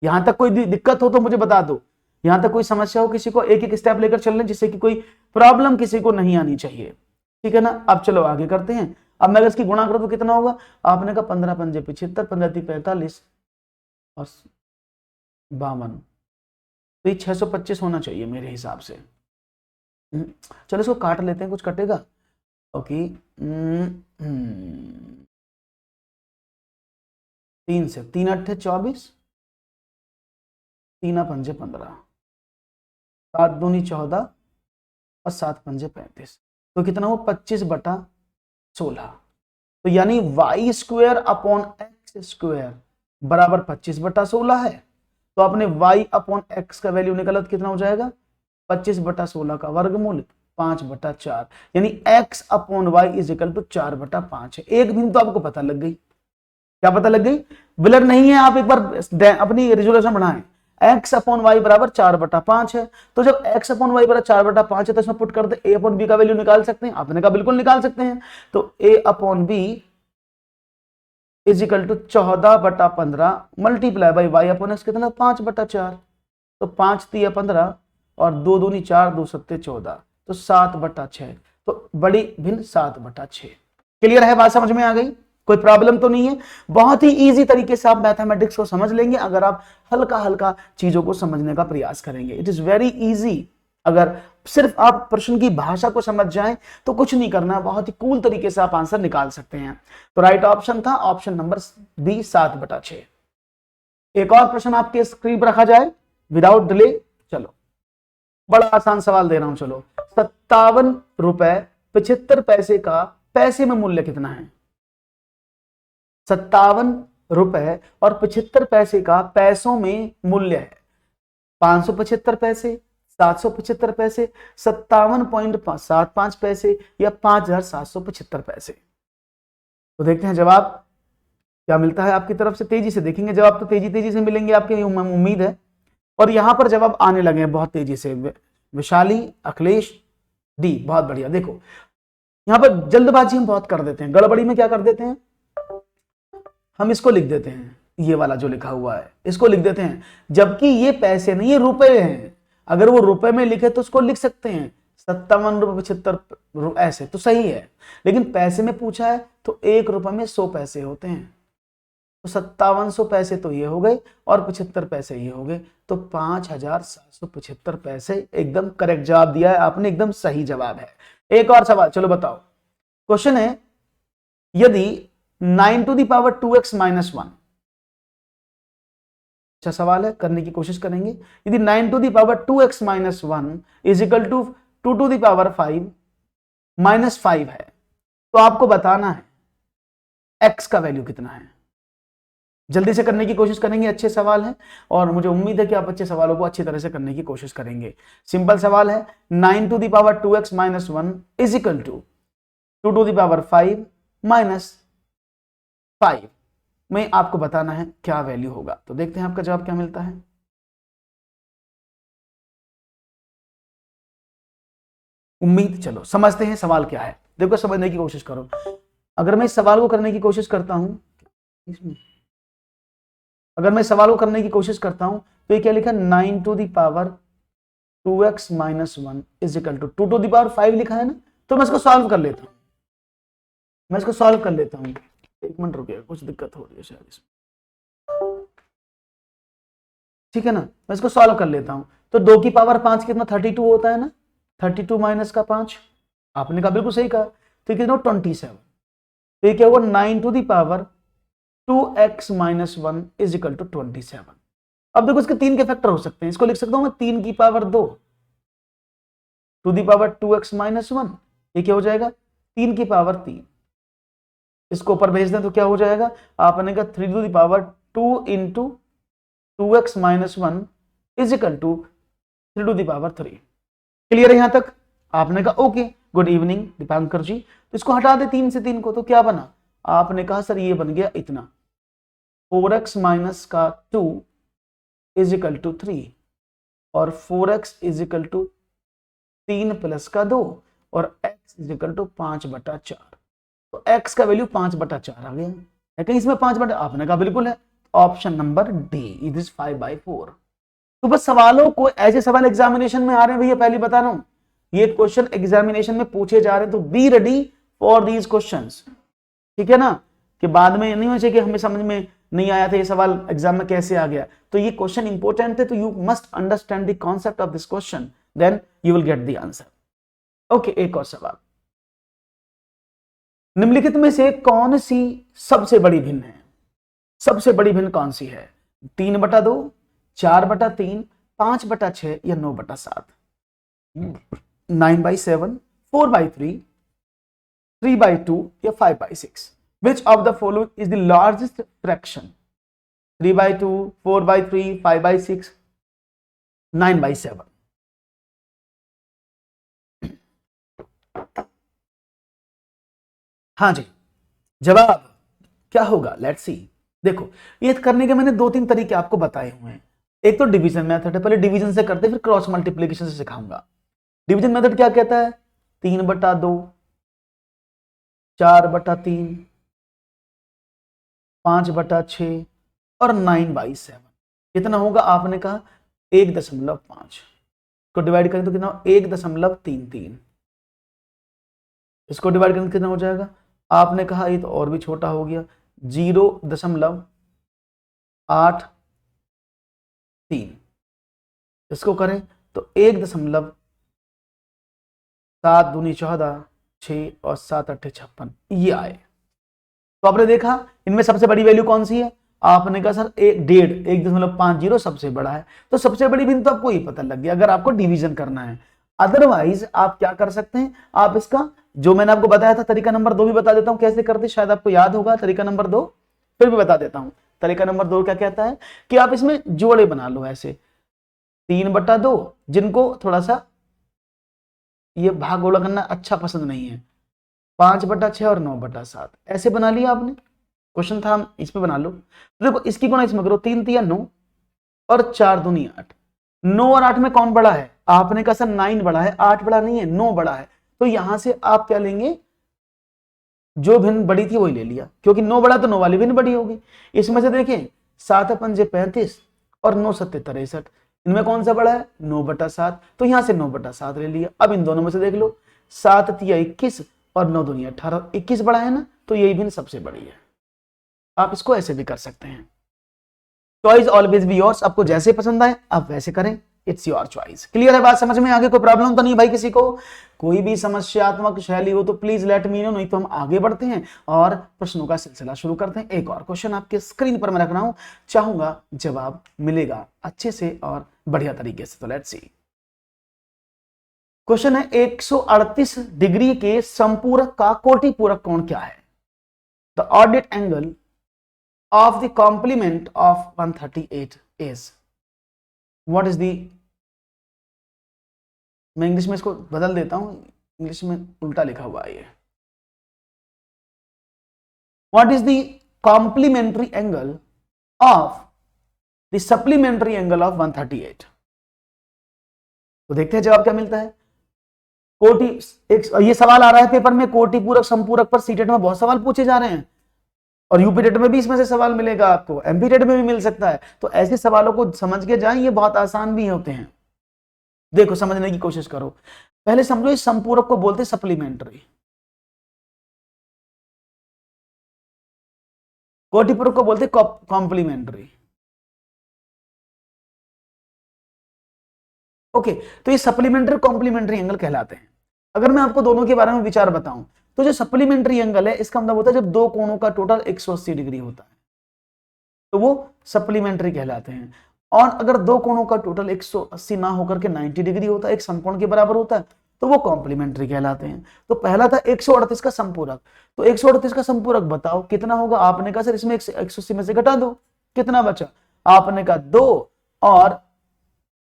यहां तक कोई दिक्कत हो तो मुझे बता दो, यहां तक कोई समस्या हो किसी को, एक एक स्टेप लेकर चल लें जिससे कि कोई प्रॉब्लम किसी को नहीं आनी चाहिए। ठीक है ना? अब चलो आगे करते हैं। अब मैं इसकी गुणा करूं तो कितना होगा, आपने कहा 15×5 = 75, 15×3 = 45 और 52, तो ये 625 होना चाहिए मेरे हिसाब से। चलो इसको काट लेते हैं, कुछ कटेगा। ओके 3 से 3 अट्ठे 24, 3 पंजे 15, 7 दूनी 14 और 7 पंजे 35, तो कितना हो 25/16। तो यानी Y square upon X square बराबर 25/16 है। तो आपने y अपॉन एक्स का वैल्यू निकाला तो कितना हो जाएगा 25/16 का वर्गमूल 5/4, यानी x upon Y is equal to 4/5 है। एक दिन तो आपको पता लग गई। क्या पता लग गई? ब्लर नहीं है, आप एक बार अपनी रिजोल्यूशन बढ़ाएं। x अपॉन वाई बराबर 4/5 है। तो जब x अपॉन वाई बराबर 4/5 है तो इसमें पुट कर दे, a अपॉन बी का वैल्यू निकाल सकते हैं। आपने कहा बिल्कुल निकाल सकते हैं। तो a upon B is equal to 14/15 multiply by Y upon X कितना 5/4। तो 5 3 15 और 2 दूनी 4 2 सत्ते 14, तो 7/6। तो बड़ी भिन्न 7/6। क्लियर है? बात समझ में आ गई? कोई प्रॉब्लम तो नहीं है? बहुत ही इजी तरीके से आप मैथमेटिक्स को समझ लेंगे अगर आप हल्का हल्का चीजों को समझने का प्रयास करेंगे। It is very easy. अगर सिर्फ आप प्रश्न की भाषा को समझ जाएं तो कुछ नहीं करना, बहुत ही कूल तरीके से आप आंसर निकाल सकते हैं। तो राइट ऑप्शन था ऑप्शन नंबर बी 7/6। एक और प्रश्न आपके स्क्रीन पर रखा जाए विदाउट डिले। चलो बड़ा आसान सवाल दे रहा हूं। चलो 57 रुपए 75 पैसे का पैसे में मूल्य कितना है? 57 रुपए और 75 पैसे का पैसों में मूल्य है 575 पैसे, 775 पैसे, 57.75 पैसे या 5775 पैसे। तो देखते हैं जवाब क्या मिलता है आपकी तरफ से। तेजी से देखेंगे जवाब, तो तेजी तेजी से मिलेंगे आपके, उम्मीद है। और यहां पर जवाब आने लगे हैं बहुत तेजी से। विशाली, अखिलेश, डी, बहुत बढ़िया। देखो यहां पर जल्दबाजी हम बहुत कर देते हैं, गड़बड़ी में क्या कर देते हैं, हम इसको लिख देते हैं, ये वाला जो लिखा हुआ है इसको लिख देते हैं, जबकि ये पैसे नहीं, ये रुपए हैं। अगर वो रुपए में लिखे तो उसको लिख सकते हैं 57 रुपए 75 ऐसे, तो सही है। लेकिन पैसे में पूछा है तो 1 रुपए में 100 पैसे होते हैं, तो 5700 पैसे तो ये हो गए और 75 पैसे ये हो गए, तो 5775 पैसे। एकदम करेक्ट जवाब दिया है आपने, एकदम सही जवाब है। एक और सवाल, चलो बताओ। क्वेश्चन है यदि 9 to the power 2x minus 1, अच्छा सवाल है, करने की कोशिश करेंगे। यदि 9 to the power 2x minus 1 is equal to 2 to the power 5 minus 5 है, तो आपको बताना है x का वैल्यू कितना है। जल्दी से करने की कोशिश करेंगे, अच्छे सवाल है और मुझे उम्मीद है कि आप अच्छे सवालों को अच्छी तरह से करने की कोशिश करेंगे। सिंपल सवाल है, 9 to the power 2x minus 1 is equal to 2 to the power 5 minus 5 में आपको बताना है क्या वैल्यू होगा। तो देखते हैं आपका जवाब क्या मिलता है। उम्मीद, चलो समझते हैं सवाल क्या है। देखो समझने की कोशिश करो। अगर मैं इस सवाल को करने की कोशिश करता हूं, अगर मैं सवाल को करने की कोशिश करता हूं तो ये क्या लिखा, 9 to the power 2x minus 1 is equal to 2 to the power 5 लिखा है ना। तो मैं इसको सॉल्व कर लेता हूं, मैं इसको सॉल्व कर लेता हूं। एक मिनट रुकिए, कुछ दिक्कत हो रही है शायद इसमें, ठीक है ना। मैं इसको सॉल्व कर लेता हूं। तो 2 की पावर 5 कितना 32 होता है ना, 32 माइनस का 5, आपने कहा बिल्कुल सही कहा। तो कितना 27। तो ये क्या हुआ 9 to the power 2x minus 1 is equal to 27। अब देखो इसके 3 के फैक्टर हो सकते हैं, इसको लिख सकता हूं मैं 3 की power 2 to the power 2x minus 1, ये क्या हो जाएगा 3 की पावर 3। इसको ऊपर भेज दें तो क्या हो जाएगा, आपने कहा 3 to the power 2 into 2x minus 1 is equal to 3 to the power 3। Clear है यहां तक? आपने कहा okay, good evening Deepankar ji. तो इसको हटा दे 3 से 3 को, तो क्या बना, आपने कहा सर ये बन गया इतना 4x माइनस का 2 इज इक्वल टू 3 और 4x is equal to 3 plus का 2 और x इज इक्वल टू 5/4। तो x का वैल्यू 5/4 आ गया है कहीं इसमें 5/, आपने कहा बिल्कुल है, option number D, it is 5/4। तो बस सवालों को, ऐसे सवाल एग्जामिनेशन में आ रहे हैं भैया, पहले बता रहा हूं ये क्वेश्चन एग्जामिनेशन में पूछे जा रहे हैं, तो be ready for these questions, ठीक है ना। कि बाद में नहीं हो चाहिए कि हमें समझ में नहीं आया था ये सवाल एग्जाम में कैसे आ गया। तो ये क्वेश्चन इंपॉर्टेंट है, तो you must understand the concept of this question, then you will get the answer. Okay, एक और सवाल। निम्नलिखित में से कौन सी सबसे बड़ी भिन्न है? सबसे बड़ी भिन्न कौन सी है? 3/2, 4/3, 5/6 या 9/7? 9/7, 4/3, 3/2 या 5/6? Which of the following is the largest fraction? 3/2, 4/3, 5/6, 9/7? हाँ जी, जवाब क्या होगा? Let's see. देखो, ये करने के मैंने 2-3 तरीके आपको बताए हुए हैं। एक तो डिवीजन मेथड है, पहले डिवीजन से करते फिर क्रॉस मल्टीप्लिकेशन से सिखाऊंगा। डिवीजन मेथड क्या कहता है? 3/2, 4/3, 5/6 और 9/7। कितना होगा? आपने कहा 1.5 को डिवाइड करें तो कितना? 1.33। इसको डिवाइड करें तो कितना हो जाएगा? आपने कहा ये तो और भी छोटा हो गया, 0.83। इसको करें तो 1.7 दूनी 14, 6 और 7 8 56 ये आए। तो आपने देखा इनमें सबसे बड़ी वैल्यू कौन सी है? आपने कहा सर 1.50 सबसे बड़ा है। तो सबसे बड़ी भिन्न तो आपको ये पता लग गया अगर आपको डिवीजन करना है। अदरवाइज आप क्या कर सकते हैं? आप इसका जो मैंने आपको बताया था तरीका नंबर 2 भी बता देता हूं कैसे करते, शायद आपको याद होगा। तरीका नंबर 2 फिर भी बता देता हूं। तरीका नंबर 2 क्या कहता है कि आप इसमें जोड़े बना लो ऐसे 3/2, जिनको थोड़ा सा ये भागोड़ा करना अच्छा पसंद नहीं है, 5/6 और 9/7 ऐसे बना लिया आपने। क्वेश्चन था हम इस पे बना लो। तो देखो इसकी गुणा इसमें करो, 3 3 9 और 4 दूनी 8। 9 और 8 में कौन बड़ा है? आपने कहा सर 9 बड़ा है, 8 बड़ा नहीं है, 9 बड़ा है। तो यहां से आप क्या लेंगे? जो भिन्न बड़ी थी वही ले लिया, क्योंकि 9 बड़ा तो 9 वाली भिन्न बड़ी होगी। इसमें से देखें 7 5 35 और 9 7 63, इनमें कौन सा बड़ा है? 9/7। तो यहां से 9/7 ले लिया। अब इन दोनों में से देख लो, 7 3 21 और 9 दूनी 18, 21 बड़ा है ना, तो यही भिन्न सबसे बड़ी है। आप इसको ऐसे भी कर सकते हैं। चॉइस ऑलवेज बी योर्स, आपको जैसे पसंद आए आप वैसे करें, इट्स योर चॉइस। क्लियर है बात? समझ में आगे कोई प्रॉब्लम तो नहीं भाई किसी को? कोई भी समस्यात्मक शैली हो तो प्लीज लेट मी नो, नहीं तो हम आगे बढ़ते हैं और प्रश्नों का सिलसिला शुरू करते हैं। एक और क्वेश्चन आपके स्क्रीन पर मैं रख रहा हूं, चाहूंगा जवाब मिलेगा अच्छे से और बढ़िया तरीके से। तो लेट्स सी। क्वेश्चन है 138 डिग्री के संपूरक का कोटिपूरक कोण क्या है? The ordinate angle of the complement of 138 is, what is the, मैं इंग्लिश में इसको बदल देता हूं, इंग्लिश में उल्टा लिखा हुआ है ये। what is the complementary angle of the supplementary angle of 138? तो देखते हैं जवाब क्या मिलता है। ये सवाल आ रहा है पेपर में, कोटिपूरक संपूरक पर सीटेट में बहुत सवाल पूछे जा रहे हैं और यूपी टेट में भी इसमें से सवाल मिलेगा आपको, एमपी टेट में भी मिल सकता है। तो ऐसे सवालों को समझ के जाएं, ये बहुत आसान भी होते हैं। देखो समझने की कोशिश करो। पहले समझो इस संपूरक को बोलते सप्लीमेंट्री, कोटिपूरक को बोलते कॉम्प्लीमेंट्री। ओके, तो ये सप्लीमेंट्री कॉम्प्लीमेंट्री एंगल कहलाते हैं। अगर मैं आपको दोनों के बारे में विचार बताऊं तो जो सप्लीमेंट्री एंगल है इसका मतलब होता है जब दो कोणों का टोटल 180 डिग्री होता है तो वो सप्लीमेंट्री कहलाते हैं। और अगर दो कोणों का टोटल 180 ना होकर के 90 डिग्री होता है, एक समकोण के बराबर होता है, तो वो कॉम्प्लीमेंट्री कहलाते हैं। तो पहला था 138 का संपूरक, तो 138 का संपूरक बताओ कितना होगा? आपने कहा सर इसमें 180 में से घटा दो, कितना बचा? आपने कहा 2 और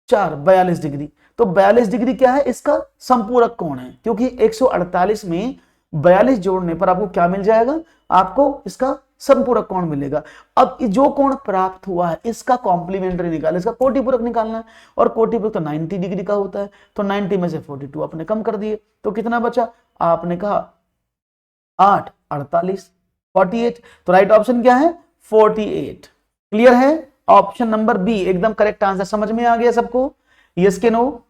4 42 डिग्री। तो 42 डिग्री क्या है? इसका संपूरक कोण है, क्योंकि 148 में 42 जोड़ने पर आपको क्या मिल जाएगा? आपको इसका संपूरक कोण मिलेगा। अब जो कोण प्राप्त हुआ है इसका कॉम्प्लीमेंट्री निकालना, इसका कोटिपूरक निकालना है, और कोटिपूरक तो 90 डिग्री का होता है। तो 90 में से 42 आपने कम कर दिए, तो कितना बचा? आपने कहा 8 48 48। तो राइट ऑप्शन क्या है? 48। क्लियर है? ऑप्शन नंबर बी एकदम करेक्ट आंसर। समझ में आ गया सबको? यस के नो?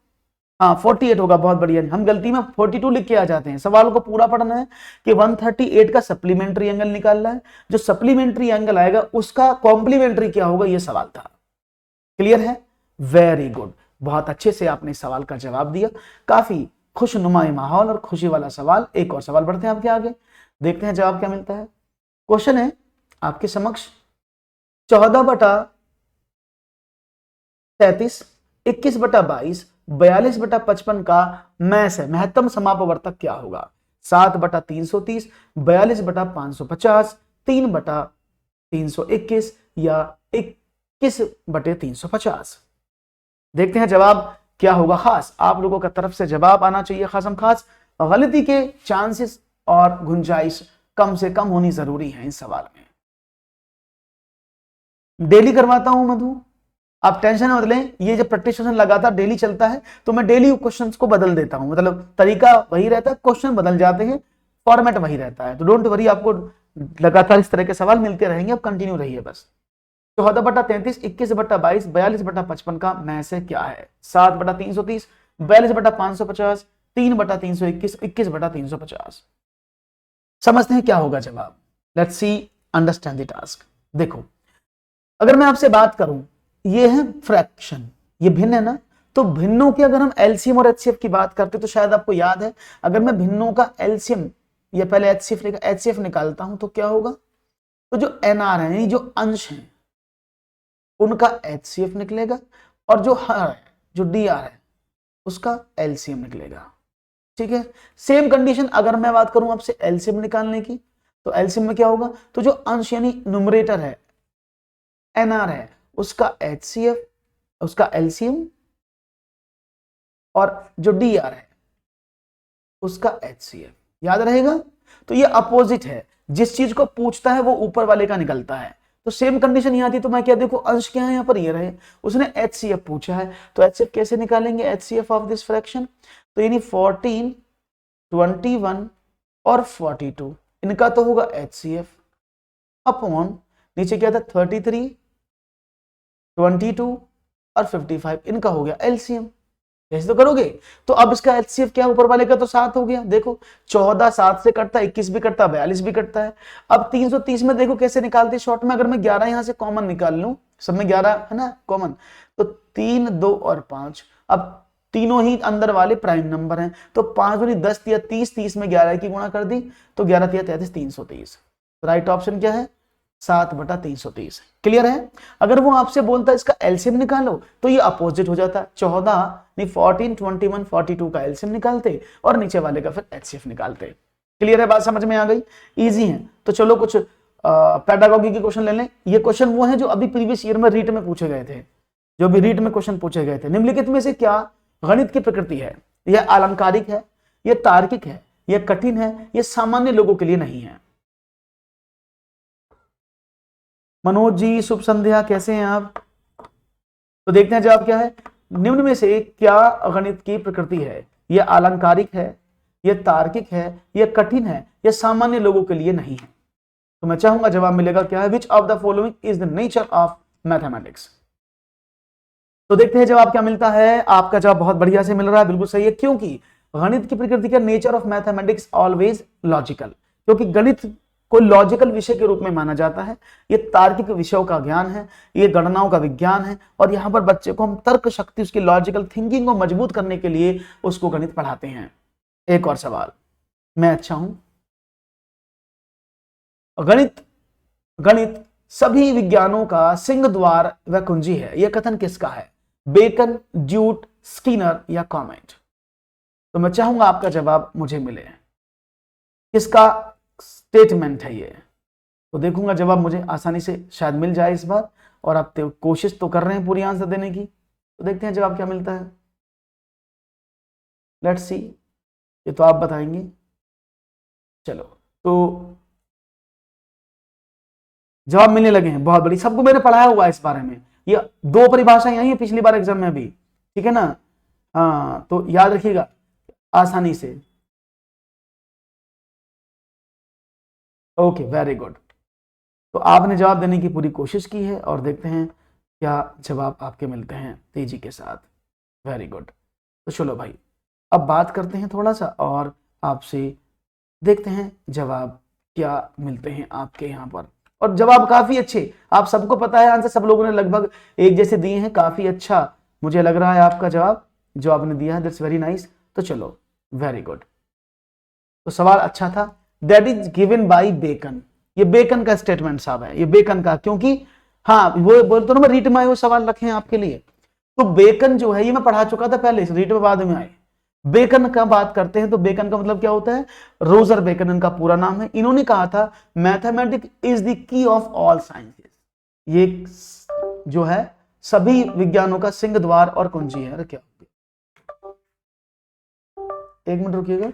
हाँ 48 होगा। बहुत बढ़िया। हम गलती में 42 लिख के आ जाते हैं। सवाल को पूरा पढ़ना है कि 138 का सप्लीमेंट्री एंगल निकालना है, जो सप्लीमेंट्री एंगल आएगा उसका कॉम्प्लीमेंट्री क्या होगा, ये सवाल था। क्लियर है? वेरी गुड, बहुत अच्छे से आपने सवाल का जवाब दिया। काफी खुशनुमा माहौल और खुशी वाला सवाल। एक और सवाल बढ़ते हैं आपके आगे। देखते हैं जवाब क्या मिलता है। क्वेश्चन है आपके समक्ष 14/33, 21/22, 42/55 का मैस है, महत्तम समापवर्तक क्या होगा? 7/330, 42/550, 3/321 या 21/350। देखते हैं जवाब क्या होगा। खास आप लोगों का तरफ से जवाब आना चाहिए खासम खास। गलती के चांसेस और गुंजाइश कम से कम होनी जरूरी है इस सवाल में। डेली करवाता हूं मधु, आप टेंशन मत लें, ये जब प्रैक्टिस सेशन लगातार डेली चलता है तो मैं डेली क्वेश्चंस को बदल देता हूं, मतलब तरीका वही रहता है, क्वेश्चन बदल जाते हैं, फॉर्मेट वही रहता है, तो डोंट वरी, आपको लगातार इस तरह के सवाल मिलते रहेंगे, अब कंटिन्यू रहिए बस। 14/33, 21/22, 42/55 का में से क्या है? 7/330, 42/550, 3/321, 21/350। समझते हैं क्या होगा जवाब। Let's see, understand the task. देखो, अगर मैं आपसे बात करूं, ये है फ्रैक्शन, ये भिन्न है ना, तो भिन्नों की अगर हम एलसीएम और एचसीएफ की बात करते तो शायद आपको याद है, अगर मैं भिन्नों का एलसीएम या पहले एचसीएफ निकालता हूं तो क्या होगा? तो जो एनआर है, यानी जो अंश है, उनका एचसीएफ निकलेगा, और जो हर है, जो डीआर है, उसका एलसीएम निकलेगा। ठीक है, सेम कंडीशन अगर मैं बात करूं आपसे एलसीएम निकालने की, तो एलसीएम में क्या होगा? तो जो अंश यानी न्यूमरेटर है, एनआर है, उसका एचसीएफ, उसका एलसीएम, और जो डीआर है उसका एचसीएफ। याद रहेगा? तो ये अपोजिट है, जिस चीज को पूछता है वो ऊपर वाले का निकलता है। तो सेम कंडीशन यहां थी, तो मैं क्या देखो, अंश क्या है यहां पर, ये रहे, उसने एचसीएफ पूछा है, तो एचसीएफ कैसे निकालेंगे? एचसीएफ ऑफ दिस फ्रैक्शन, तो यानी 14, 21 और 42, इनका तो होगा एचसीएफ, अपॉन नीचे क्या था, 33, 22 और 55, इनका हो गया एलसीएम। ऐसे तो करोगे, तो अब इसका एचसीएफ क्या, ऊपर वाले का तो 7 हो गया। देखो 14 7 से कटता है, 21 भी कटता है, 42 भी कटता है। अब 330 में देखो कैसे निकालते हैं शॉर्ट में, अगर मैं 11 यहां से कॉमन निकाल लूं, सब में 11 है ना कॉमन, तो 3, 2 और 5, अब तीनों ही अंदर वाले प्राइम नंबर हैं, तो 5 दूनी 10 दिया 30, 30 में 11 की गुणा कर दी, तो 11 दिया 33, 330। राइट ऑप्शन क्या है? 7/330। क्लियर है? अगर वो आपसे बोलता है इसका एलसीएम निकालो, तो ये अपोजिट हो जाता, 14 नहीं 14, 21, 42 का एलसीएम निकालते और नीचे वाले का फिर एचसीएफ निकालते। क्लियर है? बात समझ में आ गई? इजी है। तो चलो कुछ पेडागोगी के क्वेश्चन ले लें। ये क्वेश्चन वो है जो अभी प्रीवियस ईयर में रीट में पूछे गए थे, जो भी रीट में क्वेश्चन पूछे गए थे। निम्नलिखित में से क्या गणित की प्रकृति है? यह अलंकारिक है, यह तार्किक है, यह कठिन है, यह सामान्य लोगों के लिए नहीं है। मनोज जी शुभ संध्या, कैसे हैं आप? तो देखते हैं जवाब क्या है। निम्न में से क्या गणित की प्रकृति है? यह अलंकारिक है, यह तार्किक है, यह कठिन है, यह सामान्य लोगों के लिए नहीं है। तो मैं चाहूंगा जवाब मिलेगा क्या है, which of the following is the nature of mathematics. तो देखते हैं जवाब क्या मिलता है। आपका जवाब बहुत बढ़िया से मिल रहा है, बिल्कुल सही है, क्योंकि गणित की प्रकृति का nature of mathematics always logical, क्योंकि गणित को लॉजिकल विषय के रूप में माना जाता है। ये तार्किक विषयों का ज्ञान है, ये गणनाओं का विज्ञान है, और यहाँ पर बच्चे को हम तर्क शक्ति, उसकी लॉजिकल थिंकिंग को मजबूत करने के लिए उसको गणित पढ़ाते हैं। एक और सवाल, मैं अच्छा हूं। गणित सभी विज्ञानों का सिंह द्वार व कुंजी है, यह कथन किसका है? बेकन, ड्यूट, स्किनर या कॉमेट? तो मैं चाहूंगा आपका जवाब मुझे मिले, किसका स्टेटमेंट है ये? तो देखूंगा जवाब मुझे आसानी से शायद मिल जाए इस बार, और आप तो कोशिश तो कर रहे हैं पूरी आंसर देने की। तो देखते हैं जवाब क्या मिलता है। लेट्स सी, ये तो आप बताएंगे। चलो, तो जवाब मिलने लगे हैं, बहुत बड़ी, सबको मैंने पढ़ाया हुआ है इस बारे में। ये 2 परिभाषा यही है पिछली बार एग्जाम में भी, ठीक है ना? हाँ, तो याद रखिएगा आसानी से। Okay, very good. तो आपने जवाब देने की पूरी कोशिश की है, और देखते हैं क्या जवाब आपके मिलते हैं तेजी के साथ। Very good. तो चलो भाई, अब बात करते हैं थोड़ा सा, और आपसे देखते हैं जवाब क्या मिलते हैं आपके यहाँ पर। और जवाब काफी अच्छे, आप सबको पता है आंसर, सब लोगों ने लगभग एक जैसे दिए हैं, काफी अच्छा मुझे लग रहा है आपका जवाब जो आपने दिया है, दैट्स वेरी नाइस। तो चलो, वेरी गुड। तो सवाल अच्छा था, that is given by Bacon. ये बेकन का स्टेटमेंट साहब है, ये बेकन का, क्योंकि हाँ वो बोलते ना मैं रीट में आए हुए सवाल रखे हैं आपके लिए। तो बेकन जो है ये मैं पढ़ा चुका था पहले, रीट में बाद में आए। बेकन का बात करते हैं तो बेकन का मतलब क्या होता है, रोजर बेकन इनका पूरा नाम है। इन्होंने कहा था mathematics is the key of all sciences, ये जो है सभी विज्ञानों का सिंह द्वार और कुंजी है। अरे क्या, एक मिनट रुकिएगा।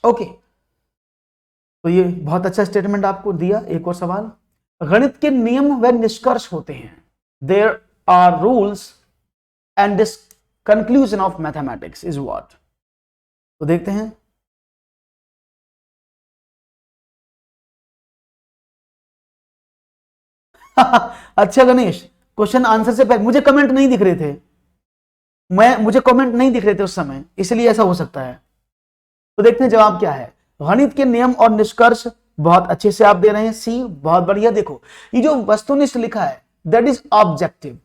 ओके, तो ये बहुत अच्छा स्टेटमेंट आपको दिया। एक और सवाल, गणित के नियम व निष्कर्ष होते हैं, there are rules and this conclusion of mathematics is what. तो देखते हैं, अच्छा गणेश, क्वेश्चन आंसर से पहले मुझे कमेंट नहीं दिख रहे थे, मुझे कमेंट नहीं दिख रहे थे उस समय, इसलिए ऐसा हो सकता है। तो देखते हैं जवाब क्या है। गणित के नियम और निष्कर्ष, बहुत अच्छे से आप दे रहे हैं, सी, बहुत बढ़िया। देखो ये जो वस्तुनिष्ठ लिखा है दैट इज ऑब्जेक्टिव,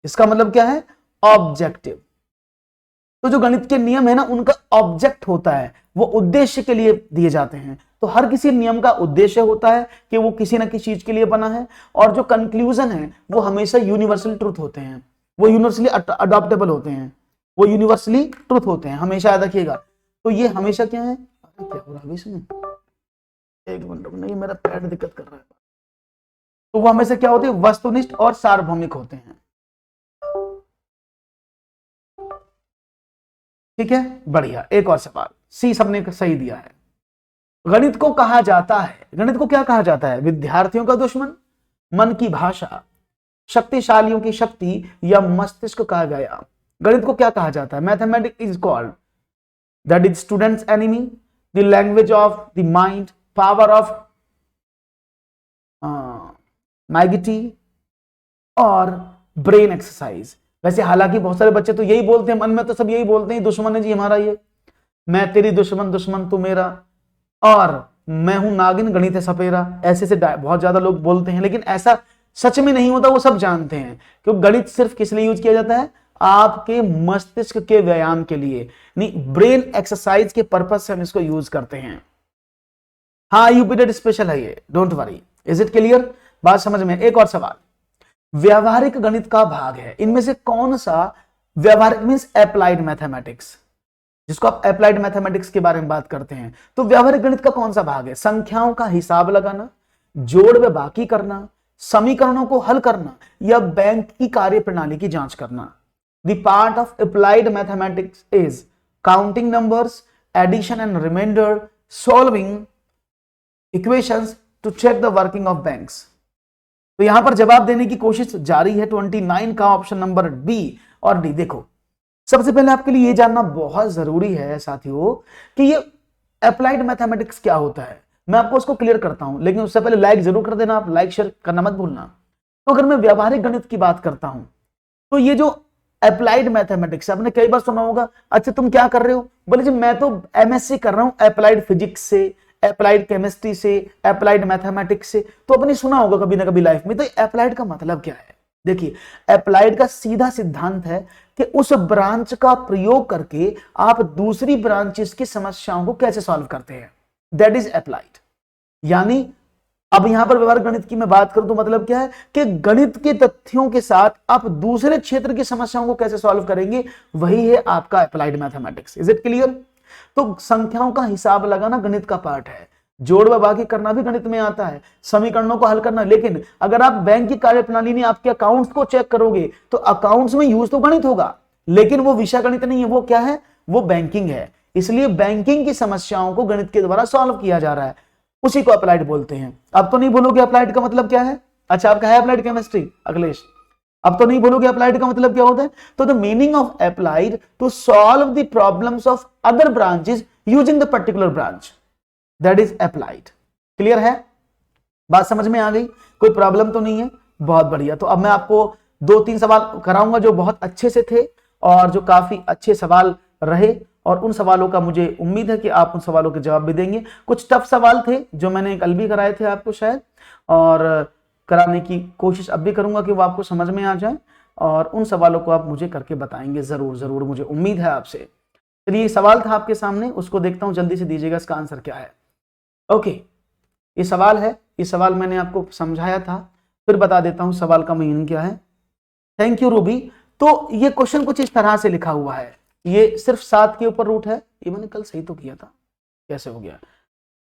इसका मतलब क्या है, ऑब्जेक्टिव। तो जो गणित के नियम है ना उनका ऑब्जेक्ट होता है, वो उद्देश्य के लिए दिए जाते हैं। तो हर किसी नियम का उद्देश्य होता है कि वो किसी ना किसी चीज के लिए बना है, और जो कंक्लूजन है वो हमेशा यूनिवर्सल ट्रुथ होते हैं, वो यूनिवर्सली अडॉप्टेबल होते हैं, वो यूनिवर्सली ट्रुथ होते हैं, हमेशा याद रखिएगा। तो ये हमेशा क्या है, क्या हो रहा है इसमें, एक मिनट नहीं, मेरा पैड दिक्कत कर रहा है। तो वो हमेशा क्या होते हैं, वस्तुनिष्ठ और सार्वभौमिक होते हैं। ठीक है, बढ़िया। एक और सवाल, सी सबने सही दिया है। गणित को कहा जाता है, गणित को क्या कहा जाता है, विद्यार्थियों का दुश्मन, मन की भाषा, शक्तिशालियों की शक्ति, या मस्तिष्क का व्यायाम। गणित को क्या कहा जाता है, mathematics is called that is students enemy, the language of the mind, power of मैगिटी, और ब्रेन एक्सरसाइज। वैसे हालांकि बहुत सारे बच्चे तो यही बोलते हैं, मन में तो सब यही बोलते हैं, दुश्मन है जी हमारा ये, मैं तेरी दुश्मन, दुश्मन तू मेरा, और मैं हूं नागिन, गणित है सपेरा। ऐसे से बहुत ज्यादा लोग बोलते हैं, लेकिन ऐसा सच में नहीं होता, वो सब जानते हैं। क्योंकि गणित सिर्फ किस लिए यूज किया जाता है, आपके मस्तिष्क के व्यायाम के लिए, नहीं ब्रेन एक्सरसाइज के पर्पज से हम इसको यूज करते हैं। हाँ यूपीटेड स्पेशल है ये, don't worry. Is it clear, बात समझ में। एक और सवाल, व्यवहारिक गणित का भाग है, इनमें से कौन सा व्यवहारिक मींस अप्लाइड मैथमेटिक्स, जिसको आप अप्लाइड मैथमेटिक्स के बारे में बात करते हैं, तो व्यवहारिक गणित का कौन सा भाग है, संख्याओं का हिसाब लगाना, जोड़ व बाकी करना, समीकरणों को हल करना, या बैंक की कार्य प्रणाली की जांच करना। The part of applied mathematics is counting numbers, addition and remainder, solving equations to check the working of banks. तो यहां पर जवाब देने की कोशिश जारी है। 29 का ऑप्शन नंबर बी और डी। देखो सबसे पहले आपके लिए यह जानना बहुत जरूरी है साथियों कि ये अप्लाइड मैथमेटिक्स क्या होता है। मैं आपको उसको क्लियर करता हूं, लेकिन उससे पहले लाइक जरूर कर देना, आप लाइक शेयर करना मत भूलना। तो अगर मैं व्यावहारिक गणित की बात करता हूं तो ये जो अप्लाइड मैथमेटिक्स, आपने कई बार सुना होगा, अच्छा तुम क्या कर रहे हो, बोले जी मैं तो एमएससी कर रहा हूं अप्लाइड फिजिक्स से, अप्लाइड केमिस्ट्री से, अप्लाइड मैथमेटिक्स से। तो आपने सुना होगा कभी ना कभी लाइफ में। तो अप्लाइड का मतलब क्या है, देखिए अप्लाइड का सीधा सिद्धांत है कि उस ब्रांच का प्रयोग करके आप दूसरी ब्रांचेस की समस्याओं को कैसे सॉल्व करते हैं, दैट इज अप्लाइड। यानी अब यहां पर व्यवहारिक गणित की मैं बात करूं तो मतलब क्या है कि गणित के तथ्यों के साथ आप दूसरे क्षेत्र की समस्याओं को कैसे सॉल्व करेंगे, वही है आपका applied mathematics. Is it clear. तो संख्याओं का हिसाब लगाना गणित का पार्ट है, जोड़ व बाकी करना भी गणित में आता है, समीकरणों को हल करना। लेकिन अगर आप बैंक की कार्यप्रणाली में आपके अकाउंट्स को चेक करोगे तो अकाउंट्स में यूज तो गणित होगा, लेकिन वो विषय गणित नहीं है, वो क्या है, वो बैंकिंग है। इसलिए बैंकिंग की समस्याओं को गणित के द्वारा सॉल्व किया जा रहा है, उसी को अप्लाइड बोलते हैं। अब तो नहीं बोलोगे अप्लाइड का मतलब क्या है। अच्छा आपका है अप्लाइड केमिस्ट्री अखिलेश, अब तो नहीं बोलोगे अप्लाइड का मतलब क्या होता है। तो the meaning of applied to solve the problems of other branches using the particular branch, that is applied. Clear है, बात समझ में आ गई, कोई प्रॉब्लम तो नहीं है, बहुत बढ़िया। तो अब मैं आपको 2-3 सवाल कराऊंगा जो बहुत अच्छे से थे और जो काफी अच्छे सवाल रहे, और उन सवालों का मुझे उम्मीद है कि आप उन सवालों के जवाब भी देंगे। कुछ टफ सवाल थे जो मैंने कल भी कराए थे आपको शायद, और कराने की कोशिश अब भी करूंगा कि वो आपको समझ में आ जाए, और उन सवालों को आप मुझे करके बताएंगे जरूर जरूर, मुझे उम्मीद है आपसे। चलिए सवाल था आपके सामने, उसको देखता हूं, जल्दी से दीजिएगा इसका आंसर क्या है। ओके, ये सवाल है, ये सवाल मैंने आपको समझाया था, फिर बता देता हूं सवाल का मीनिंग क्या है। Thank you Ruby. तो ये क्वेश्चन कुछ इस तरह से लिखा हुआ है, ये सिर्फ 7 के ऊपर रूट है, ये मैंने कल सही तो किया था, कैसे हो गया।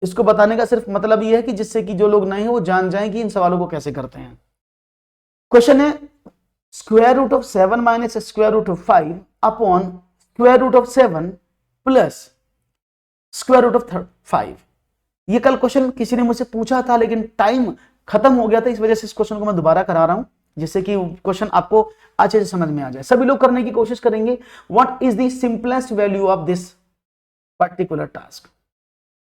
इसको बताने का सिर्फ मतलब ये है कि जिससे कि जो लोग नहीं है वो जान जाएं कि इन सवालों को कैसे करते हैं। क्वेश्चन है square root of 7 minus square root of 5 upon square root of 7 plus square root of 5। ये कल क्वेश्चन किसी ने मुझसे पूछा था, लेकिन टाइम खत्म हो गया था, इस वजह से इस क्वेश्चन को मैं दोबारा करा रहा हूं, जिससे कि क्वेश्चन आपको अच्छे से समझ में आ जाए। सभी लोग करने की कोशिश करेंगे। What is the simplest value of this particular task.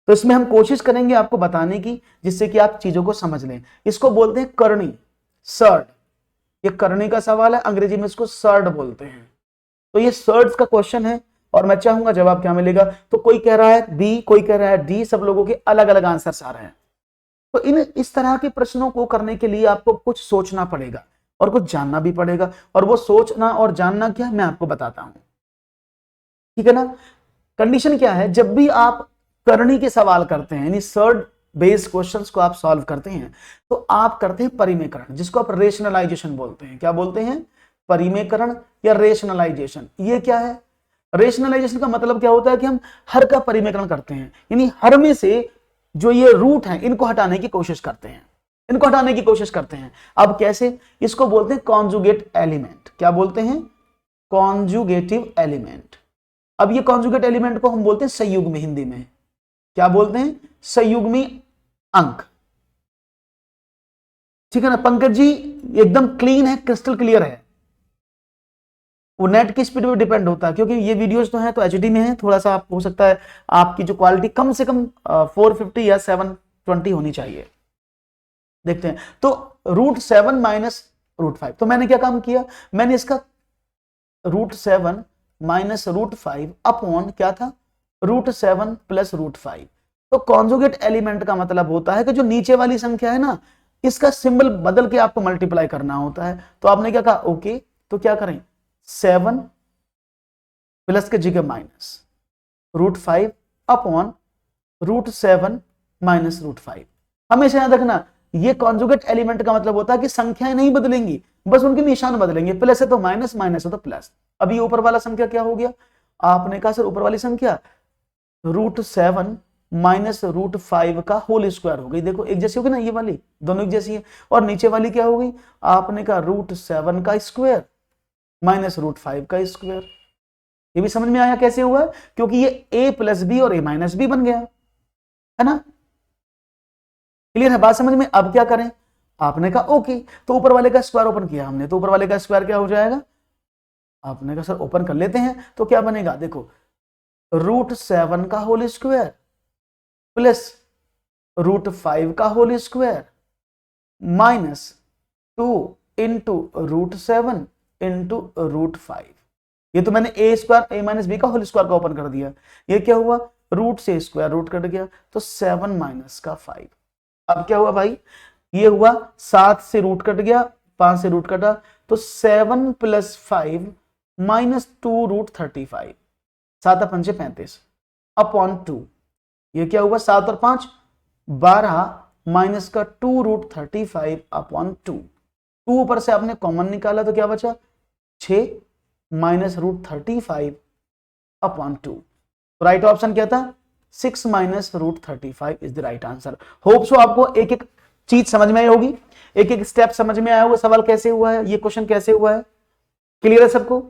तो इसमें हम कोशिश करेंगे आपको बताने की, जिससे कि आप चीजों को समझ लें। इसको बोलते हैं करनी, सर्ड। ये करनी का सवाल है, अंग्रेजी में इसको सर्ड बोलते हैं। तो ये सर्ड्स का क्वेश्चन है और मैं चाहूंगा जवाब क्या मिलेगा। तो कोई कह रहा है बी, कोई कह रहा है डी, सब लोगों के अलग अलग आंसर्स आ रहे हैं। तो इस तरह के प्रश्नों को करने के लिए आपको कुछ सोचना पड़ेगा और कुछ जानना भी पड़ेगा, और वो सोचना और जानना क्या मैं आपको बताता हूं, ठीक है ना। कंडीशन क्या है, जब भी आप करनी के सवाल करते हैं, यानी सर्ड बेस्ड क्वेश्चंस को आप सॉल्व करते हैं, तो आप करते हैं परिमेयकरण, जिसको आप रेशनलाइजेशन बोलते हैं। क्या बोलते हैं? परिमेयकरण या रेशनलाइजेशन। ये क्या है? रेशनलाइजेशन का मतलब क्या होता है कि हम हर का परिमेयकरण करते हैं, यानी हर में से जो ये रूट हैं इनको हटाने की कोशिश करते हैं, इनको हटाने की कोशिश करते हैं। अब कैसे? इसको बोलते हैं कॉन्जुगेट एलिमेंट। क्या बोलते हैं? Conjugative element. अब ये कॉन्जुगेट एलिमेंट को हम बोलते हैं संयुग्मी, हिंदी में क्या बोलते हैं? संयुग्मी अंक, ठीक है ना। पंकज जी एकदम क्लीन है, क्रिस्टल क्लियर है। वो नेट की स्पीड पे डिपेंड होता है, क्योंकि ये वीडियोस तो हैं तो एचडी में है, थोड़ा सा हो सकता है आपकी जो क्वालिटी कम से कम 450 या 720 होनी चाहिए। देखते हैं। तो √7 माइनस √5, तो मैंने क्या काम किया, मैंने इसका √7 माइनस √5 अपॉन क्या था, √7 प्लस √5। तो कॉन्जुगेट एलिमेंट का मतलब होता है कि जो नीचे वाली संख्या है ना, इसका सिंबल बदल के आपको मल्टीप्लाई करना होता है। तो आपने क्या कहा, ओके, तो क्या करें, 7 प्लस के जगह माइनस √5 अपॉन √7 माइनस √5। हमेशा याद रखना, ये कॉन्जुगेट एलिमेंट का मतलब होता है कि संख्याएं नहीं बदलेंगी, बस उनके निशान बदलेंगे, प्लस है तो माइनस, माइनस है तो प्लस। अब ये ऊपर वाला संख्या क्या हो गया, आपने कहा सर ऊपर वाली संख्या √7 माइनस √5 का होल स्क्वायर हो गई। देखो एक जैसी होगी ना, ये वाली दोनों एक जैसी है। और नीचे वाली क्या हो गई, आपने कहा √7 का स्क्वायर माइनस √5 का स्क्वायर। ये भी समझ में आया कैसे हुआ? क्योंकि ये a प्लस बी और a माइनस बी बन गया, है ना। क्लियर है बात समझ में? अब क्या करें, आपने कहा ओके, तो ऊपर वाले का स्क्वायर ओपन किया हमने, तो ऊपर वाले का स्क्वायर क्या हो जाएगा, आपने कहा सर ओपन कर लेते हैं, तो क्या बनेगा, देखो √7 का होल स्क्वायर प्लस √5 का whole square minus 2 into √7 into √5। ये तो मैंने a square a minus B का होल स्क्वायर का ओपन कर दिया। ये क्या हुआ, रूट से स्क्वायर रूट कट गया, तो 7 माइनस का 5। अब क्या हुआ भाई, ये हुआ 7 से रूट कट गया, 5 से रूट कटा, तो 7 प्लस 5 माइनस 2 √35, 7 पंचे 35 अपॉन 2। ये क्या हुआ, 7 और 5 12 माइनस का 2 √35 अपॉन 2। 2 ऊपर से आपने कॉमन निकाला तो क्या बचा, 6 माइनस √35 अपॉन 2। राइट ऑप्शन क्या था, 6 minus √35 is the right answer. Hope so आपको एक एक चीज समझ में आई होगी, एक एक स्टेप समझ में आया होगा, सवाल कैसे हुआ है, ये क्वेश्चन कैसे हुआ है। क्लियर है सबको?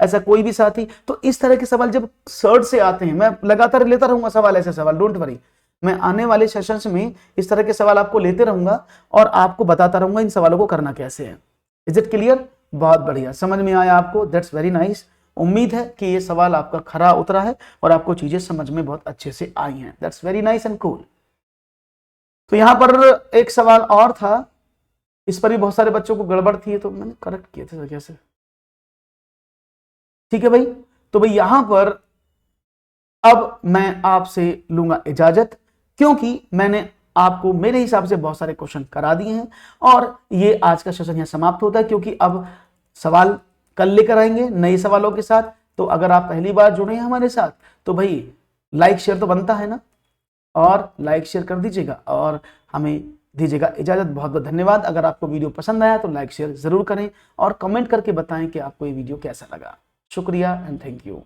ऐसा कोई भी साथी, तो इस तरह के सवाल जब सर्ड से आते हैं, मैं लगातार लेता रहूंगा सवाल, ऐसे सवाल, डोंट वरी, मैं आने वाले सेशंस में इस तरह के सवाल आपको लेते रहूंगा और आपको बताता रहूंगा इन सवालों को करना कैसे है। Is it clear? बहुत बढ़िया, समझ में आया आपको, दैट्स वेरी नाइस। उम्मीद है कि ये सवाल आपका खरा उतरा है और आपको चीजें समझ में बहुत अच्छे से आई हैं। That's very nice and cool. तो यहां पर एक सवाल और था, इस पर भी बहुत सारे बच्चों को गड़बड़ थी, तो मैंने करेक्ट किए थे कैसे, ठीक है भाई। तो भाई यहां पर अब मैं आपसे लूंगा इजाजत, क्योंकि मैंने आपको मेरे हिसाब से बहुत सारे क्वेश्चन करा दिए हैं और ये आज का सेशन यहां समाप्त होता है, क्योंकि अब सवाल कल लेकर आएंगे नए सवालों के साथ। तो अगर आप पहली बार जुड़े हैं हमारे साथ तो भाई लाइक शेयर तो बनता है ना, और लाइक शेयर कर दीजिएगा और हमें दीजिएगा इजाजत। बहुत बहुत धन्यवाद। अगर आपको वीडियो पसंद आया तो लाइक शेयर जरूर करें और कमेंट करके बताएं कि आपको ये वीडियो कैसा लगा। शुक्रिया एंड थैंक यू।